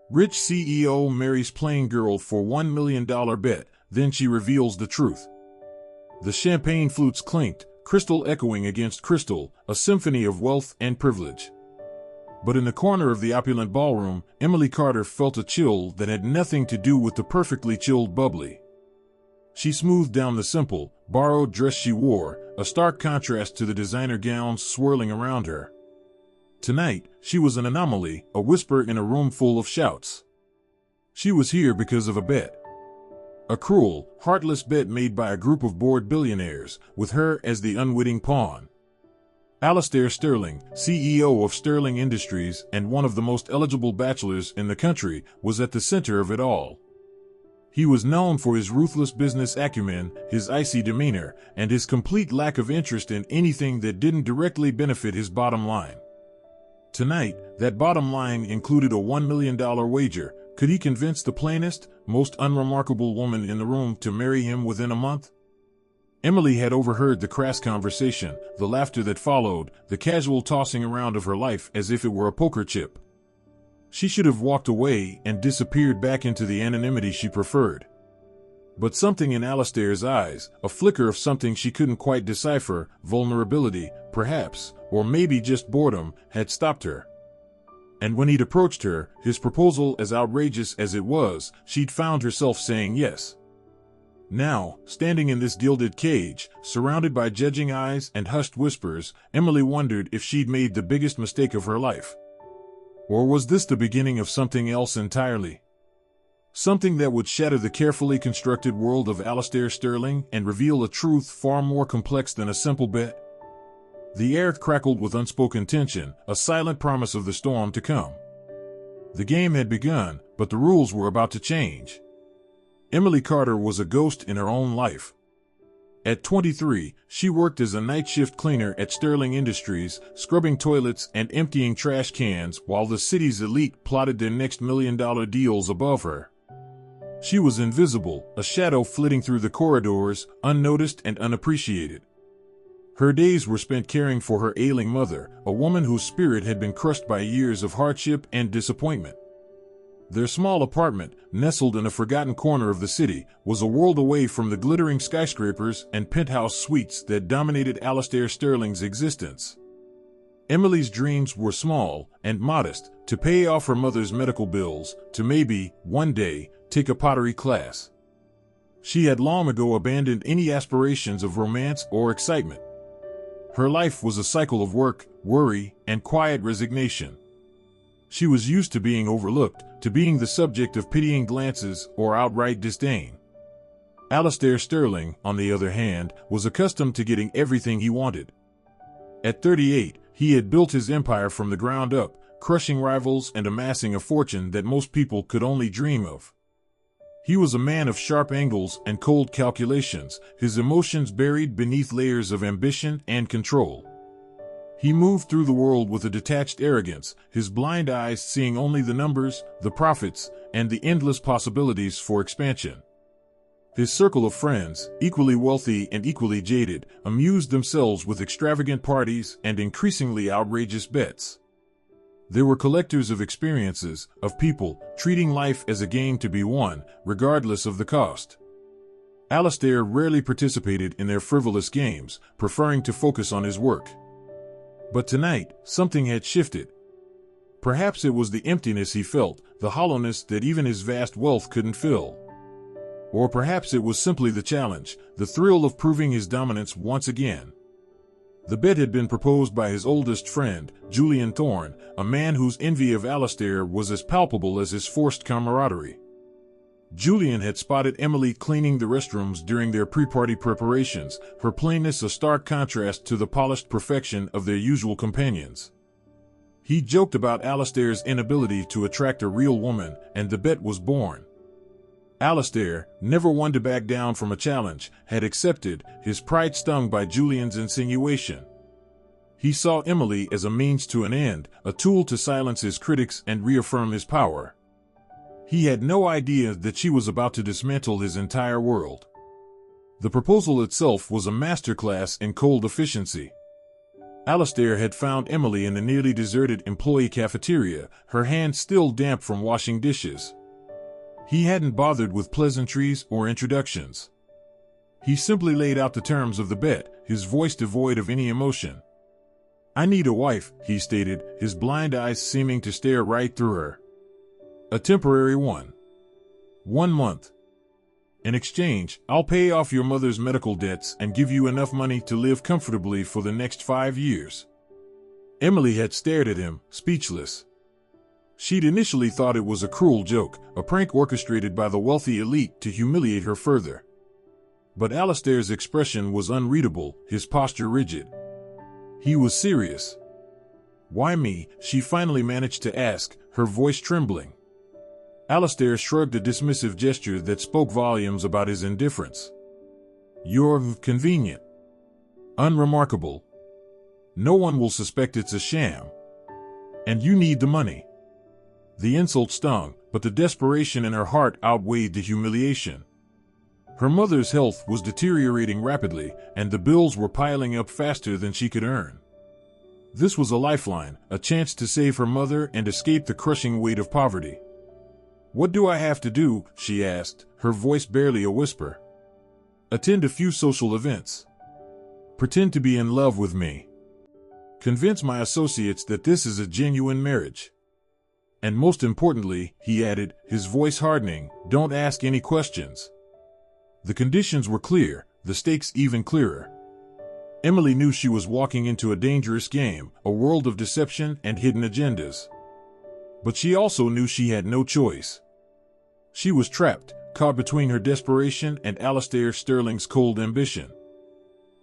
Rich CEO marries plain girl for $1 million bet, then she reveals the truth. The champagne flutes clinked, crystal echoing against crystal, a symphony of wealth and privilege. But in the corner of the opulent ballroom, Emily Carter felt a chill that had nothing to do with the perfectly chilled bubbly. She smoothed down the simple, borrowed dress she wore, a stark contrast to the designer gowns swirling around her. Tonight, she was an anomaly, a whisper in a room full of shouts. She was here because of a bet. A cruel, heartless bet made by a group of bored billionaires, with her as the unwitting pawn. Alistair Sterling, CEO of Sterling Industries and one of the most eligible bachelors in the country, was at the center of it all. He was known for his ruthless business acumen, his icy demeanor, and his complete lack of interest in anything that didn't directly benefit his bottom line. Tonight, that bottom line included a $1 million wager. Could he convince the plainest, most unremarkable woman in the room to marry him within a month? Emily had overheard the crass conversation, the laughter that followed, the casual tossing around of her life as if it were a poker chip. She should have walked away and disappeared back into the anonymity she preferred. But something in Alistair's eyes, a flicker of something she couldn't quite decipher, vulnerability, perhaps, or maybe just boredom, had stopped her. And when he'd approached her, his proposal as outrageous as it was, she'd found herself saying yes. Now, standing in this gilded cage, surrounded by judging eyes and hushed whispers, Emily wondered if she'd made the biggest mistake of her life. Or was this the beginning of something else entirely? Something that would shatter the carefully constructed world of Alistair Sterling and reveal a truth far more complex than a simple bet? The air crackled with unspoken tension, a silent promise of the storm to come. The game had begun, but the rules were about to change. Emily Carter was a ghost in her own life. At 23, she worked as a night shift cleaner at Sterling Industries, scrubbing toilets and emptying trash cans while the city's elite plotted their next million-dollar deals above her. She was invisible, a shadow flitting through the corridors, unnoticed and unappreciated. Her days were spent caring for her ailing mother, a woman whose spirit had been crushed by years of hardship and disappointment. Their small apartment, nestled in a forgotten corner of the city, was a world away from the glittering skyscrapers and penthouse suites that dominated Alistair Sterling's existence. Emily's dreams were small and modest, to pay off her mother's medical bills, to maybe, one day, take a pottery class. She had long ago abandoned any aspirations of romance or excitement. Her life was a cycle of work, worry, and quiet resignation. She was used to being overlooked, to being the subject of pitying glances or outright disdain. Alistair Sterling, on the other hand, was accustomed to getting everything he wanted. At 38, he had built his empire from the ground up, crushing rivals and amassing a fortune that most people could only dream of. He was a man of sharp angles and cold calculations, his emotions buried beneath layers of ambition and control. He moved through the world with a detached arrogance, his blind eyes seeing only the numbers, the profits, and the endless possibilities for expansion. His circle of friends, equally wealthy and equally jaded, amused themselves with extravagant parties and increasingly outrageous bets. They were collectors of experiences, of people, treating life as a game to be won, regardless of the cost. Alistair rarely participated in their frivolous games, preferring to focus on his work. But tonight, something had shifted. Perhaps it was the emptiness he felt, the hollowness that even his vast wealth couldn't fill. Or perhaps it was simply the challenge, the thrill of proving his dominance once again. The bet had been proposed by his oldest friend, Julian Thorne, a man whose envy of Alistair was as palpable as his forced camaraderie. Julian had spotted Emily cleaning the restrooms during their pre-party preparations, her plainness a stark contrast to the polished perfection of their usual companions. He joked about Alistair's inability to attract a real woman, and the bet was born. Alistair, never one to back down from a challenge, had accepted, his pride stung by Julian's insinuation. He saw Emily as a means to an end, a tool to silence his critics and reaffirm his power. He had no idea that she was about to dismantle his entire world. The proposal itself was a masterclass in cold efficiency. Alistair had found Emily in the nearly deserted employee cafeteria, her hands still damp from washing dishes. He hadn't bothered with pleasantries or introductions. He simply laid out the terms of the bet, his voice devoid of any emotion. "I need a wife," he stated, his blind eyes seeming to stare right through her. "A temporary one. 1 month. In exchange, I'll pay off your mother's medical debts and give you enough money to live comfortably for the next 5 years." Emily had stared at him, speechless. She'd initially thought it was a cruel joke, a prank orchestrated by the wealthy elite to humiliate her further. But Alistair's expression was unreadable, his posture rigid. He was serious. "Why me?" she finally managed to ask, her voice trembling. Alistair shrugged a dismissive gesture that spoke volumes about his indifference. "You're convenient. Unremarkable. No one will suspect it's a sham. And you need the money." The insult stung, but the desperation in her heart outweighed the humiliation. Her mother's health was deteriorating rapidly, and the bills were piling up faster than she could earn. This was a lifeline, a chance to save her mother and escape the crushing weight of poverty. "What do I have to do?" she asked, her voice barely a whisper. "Attend a few social events. Pretend to be in love with me. Convince my associates that this is a genuine marriage. And most importantly," he added, his voice hardening, "don't ask any questions." The conditions were clear, the stakes even clearer. Emily knew she was walking into a dangerous game, a world of deception and hidden agendas. But she also knew she had no choice. She was trapped, caught between her desperation and Alistair Sterling's cold ambition.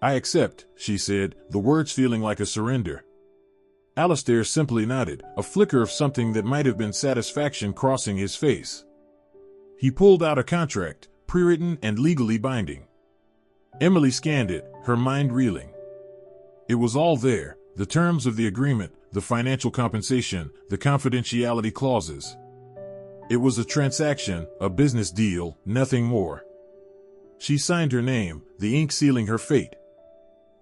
"I accept," she said, the words feeling like a surrender. Alistair simply nodded, a flicker of something that might have been satisfaction crossing his face. He pulled out a contract, pre-written and legally binding. Emily scanned it, her mind reeling. It was all there, the terms of the agreement, the financial compensation, the confidentiality clauses. It was a transaction, a business deal, nothing more. She signed her name, the ink sealing her fate.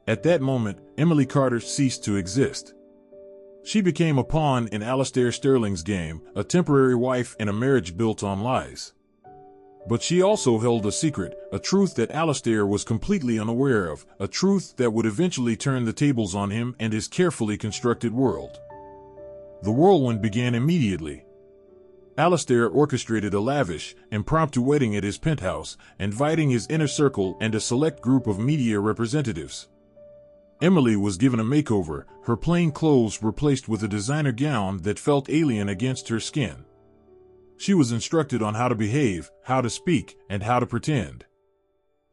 At that moment, Emily Carter ceased to exist. She became a pawn in Alistair Sterling's game, a temporary wife in a marriage built on lies. But she also held a secret, a truth that Alistair was completely unaware of, a truth that would eventually turn the tables on him and his carefully constructed world. The whirlwind began immediately. Alistair orchestrated a lavish, impromptu wedding at his penthouse, inviting his inner circle and a select group of media representatives. Emily was given a makeover, her plain clothes replaced with a designer gown that felt alien against her skin. She was instructed on how to behave, how to speak, and how to pretend.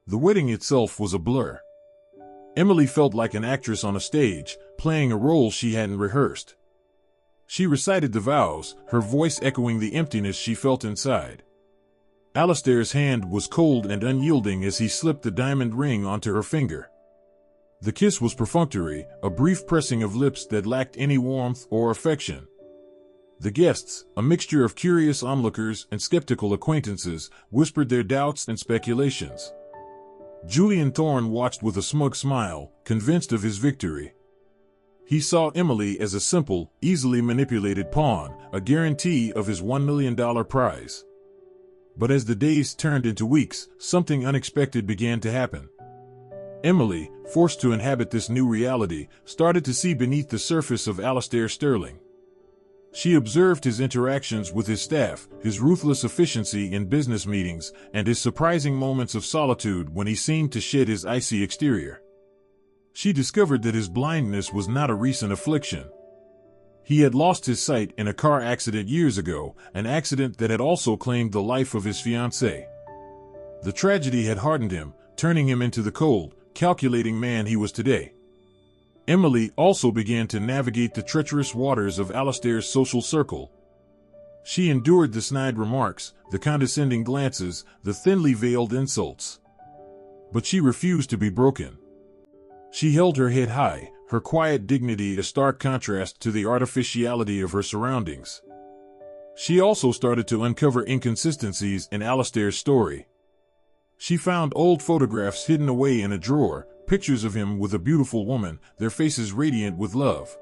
The wedding itself was a blur. Emily felt like an actress on a stage, playing a role she hadn't rehearsed. She recited the vows, her voice echoing the emptiness she felt inside. Alistair's hand was cold and unyielding as he slipped the diamond ring onto her finger. The kiss was perfunctory, a brief pressing of lips that lacked any warmth or affection. The guests, a mixture of curious onlookers and skeptical acquaintances, whispered their doubts and speculations. Julian Thorne watched with a smug smile, convinced of his victory. He saw Emily as a simple, easily manipulated pawn, a guarantee of his $1 million prize. But as the days turned into weeks, something unexpected began to happen. Emily, forced to inhabit this new reality, started to see beneath the surface of Alistair Sterling. She observed his interactions with his staff, his ruthless efficiency in business meetings, and his surprising moments of solitude when he seemed to shed his icy exterior. She discovered that his blindness was not a recent affliction. He had lost his sight in a car accident years ago, an accident that had also claimed the life of his fiancée. The tragedy had hardened him, turning him into the cold, calculating man he was today. Emily also began to navigate the treacherous waters of Alistair's social circle. She endured the snide remarks, the condescending glances, the thinly veiled insults. But she refused to be broken. She held her head high, her quiet dignity a stark contrast to the artificiality of her surroundings. She also started to uncover inconsistencies in Alistair's story. She found old photographs hidden away in a drawer, pictures of him with a beautiful woman, their faces radiant with love.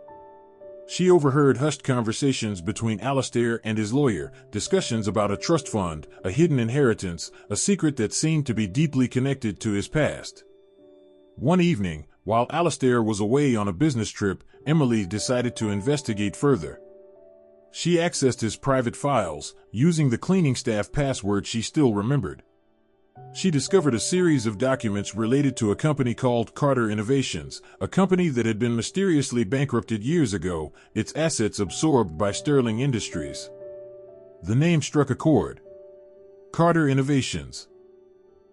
She overheard hushed conversations between Alistair and his lawyer, discussions about a trust fund, a hidden inheritance, a secret that seemed to be deeply connected to his past. One evening, while Alistair was away on a business trip, Emily decided to investigate further. She accessed his private files, using the cleaning staff password she still remembered. She discovered a series of documents related to a company called Carter Innovations, a company that had been mysteriously bankrupted years ago, its assets absorbed by Sterling Industries. The name struck a chord. Carter Innovations.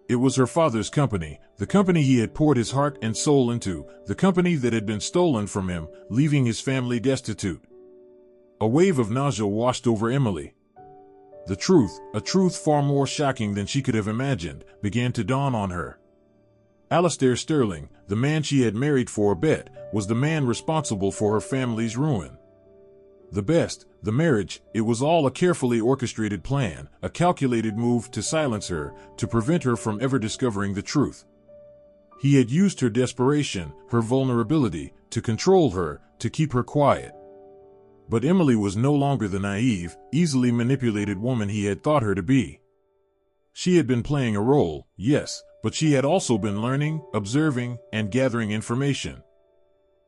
It was her father's company, the company he had poured his heart and soul into, the company that had been stolen from him, leaving his family destitute. A wave of nausea washed over Emily. The truth, a truth far more shocking than she could have imagined, began to dawn on her. Alistair Sterling, the man she had married for a bet, was the man responsible for her family's ruin. The marriage, it was all a carefully orchestrated plan, a calculated move to silence her, to prevent her from ever discovering the truth. He had used her desperation, her vulnerability, to control her, to keep her quiet. But Emily was no longer the naive, easily manipulated woman he had thought her to be. She had been playing a role, yes, but she had also been learning, observing, and gathering information.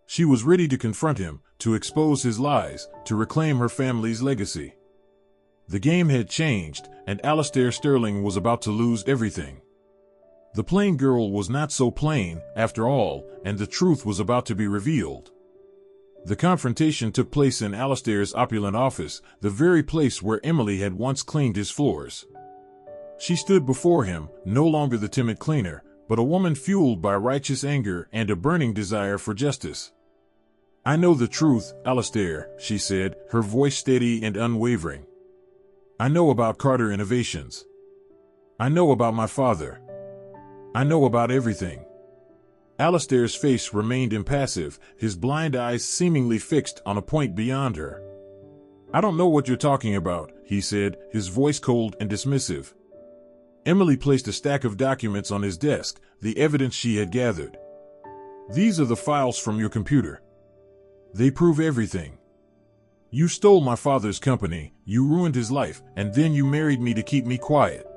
She was ready to confront him, to expose his lies, to reclaim her family's legacy. The game had changed, and Alistair Sterling was about to lose everything. The plain girl was not so plain, after all, and the truth was about to be revealed. The confrontation took place in Alistair's opulent office, the very place where Emily had once cleaned his floors. She stood before him, no longer the timid cleaner, but a woman fueled by righteous anger and a burning desire for justice. "I know the truth, Alistair," she said, her voice steady and unwavering. "I know about Carter Innovations. I know about my father. I know about everything." Alistair's face remained impassive, his blind eyes seemingly fixed on a point beyond her. "I don't know what you're talking about," he said, his voice cold and dismissive. Emily placed a stack of documents on his desk, the evidence she had gathered. "These are the files from your computer. They prove everything. You stole my father's company, you ruined his life, and then you married me to keep me quiet."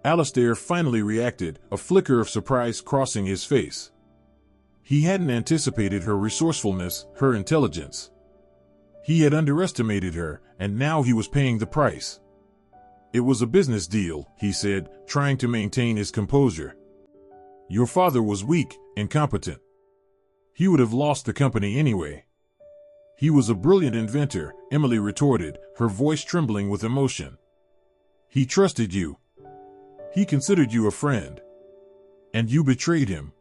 Alistair finally reacted, a flicker of surprise crossing his face. He hadn't anticipated her resourcefulness, her intelligence. He had underestimated her, and now he was paying the price. "It was a business deal," he said, trying to maintain his composure. "Your father was weak, incompetent. He would have lost the company anyway." "He was a brilliant inventor," Emily retorted, her voice trembling with emotion. "He trusted you. He considered you a friend. And you betrayed him."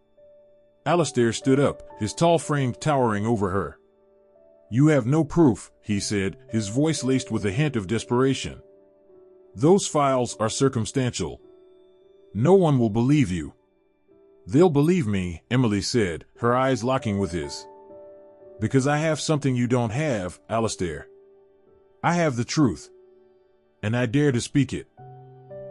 Alistair stood up, his tall frame towering over her. "You have no proof," he said, his voice laced with a hint of desperation. "Those files are circumstantial. No one will believe you." "They'll believe me," Emily said, her eyes locking with his. "Because I have something you don't have, Alistair. I have the truth. And I dare to speak it."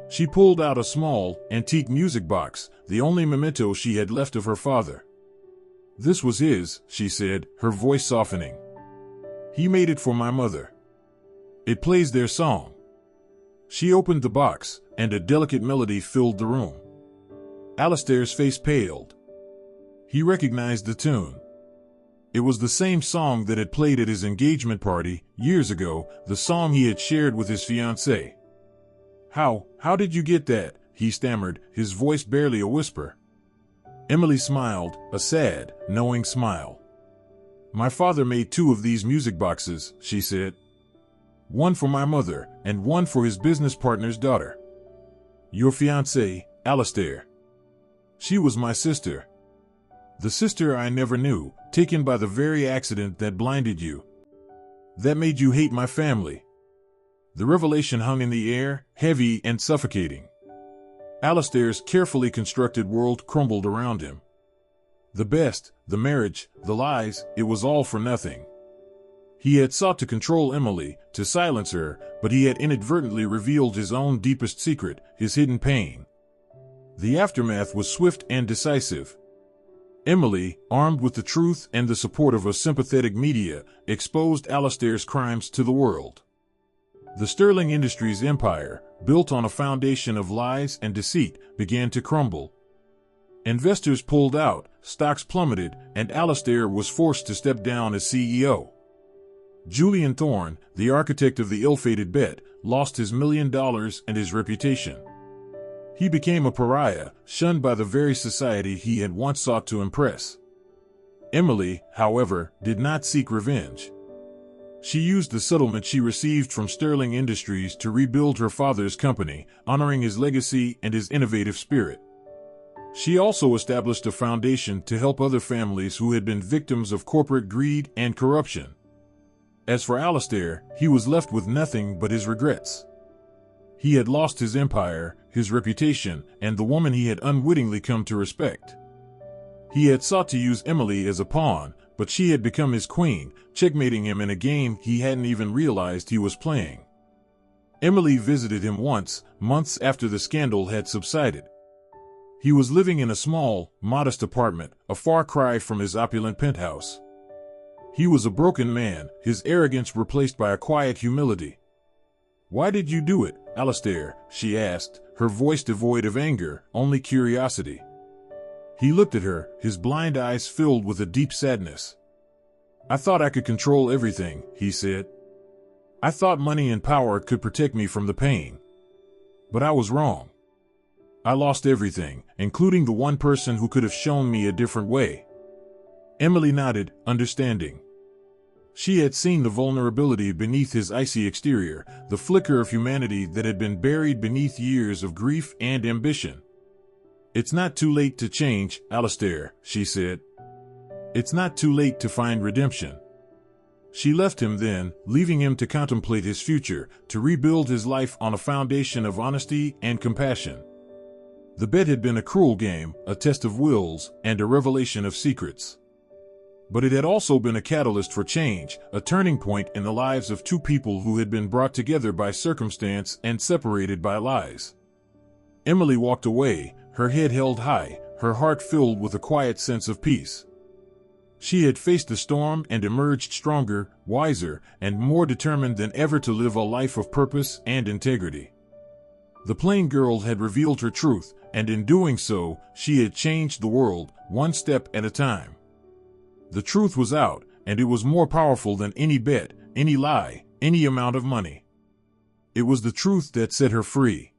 She pulled out a small, antique music box, the only memento she had left of her father. "This was his," she said, her voice softening. "He made it for my mother. It plays their song." She opened the box, and a delicate melody filled the room. Alistair's face paled. He recognized the tune. It was the same song that had played at his engagement party, years ago, the song he had shared with his fiancée. How did you get that?" he stammered, his voice barely a whisper. Emily smiled, a sad, knowing smile. "My father made 2 of these music boxes," she said. "One for my mother, and one for his business partner's daughter. Your fiancée, Alistair. She was my sister. The sister I never knew, taken by the very accident that blinded you. That made you hate my family." The revelation hung in the air, heavy and suffocating. Alistair's carefully constructed world crumbled around him. The best, the marriage, the lies, it was all for nothing. He had sought to control Emily, to silence her, but he had inadvertently revealed his own deepest secret, his hidden pain. The aftermath was swift and decisive. Emily, armed with the truth and the support of a sympathetic media, exposed Alistair's crimes to the world. The Sterling Industries empire, built on a foundation of lies and deceit, began to crumble. Investors pulled out, stocks plummeted, and Alistair was forced to step down as CEO. Julian Thorne, the architect of the ill-fated bet, lost his $1 million and his reputation. He became a pariah, shunned by the very society he had once sought to impress. Emily, however, did not seek revenge. She used the settlement she received from Sterling Industries to rebuild her father's company, honoring his legacy and his innovative spirit. She also established a foundation to help other families who had been victims of corporate greed and corruption. As for Alistair, he was left with nothing but his regrets. He had lost his empire, his reputation, and the woman he had unwittingly come to respect. He had sought to use Emily as a pawn, but she had become his queen, checkmating him in a game he hadn't even realized he was playing. Emily visited him once, months after the scandal had subsided. He was living in a small, modest apartment, a far cry from his opulent penthouse. He was a broken man, his arrogance replaced by a quiet humility. "Why did you do it, Alistair?" she asked, her voice devoid of anger, only curiosity. He looked at her, his blind eyes filled with a deep sadness. "I thought I could control everything," he said. "I thought money and power could protect me from the pain. But I was wrong. I lost everything, including the one person who could have shown me a different way." Emily nodded, understanding. She had seen the vulnerability beneath his icy exterior, the flicker of humanity that had been buried beneath years of grief and ambition. "It's not too late to change, Alistair," she said. "It's not too late to find redemption." She left him then, leaving him to contemplate his future, to rebuild his life on a foundation of honesty and compassion. The bet had been a cruel game, a test of wills, and a revelation of secrets. But it had also been a catalyst for change, a turning point in the lives of two people who had been brought together by circumstance and separated by lies. Emily walked away, her head held high, her heart filled with a quiet sense of peace. She had faced the storm and emerged stronger, wiser, and more determined than ever to live a life of purpose and integrity. The plain girl had revealed her truth, and in doing so, she had changed the world, one step at a time. The truth was out, and it was more powerful than any bet, any lie, any amount of money. It was the truth that set her free.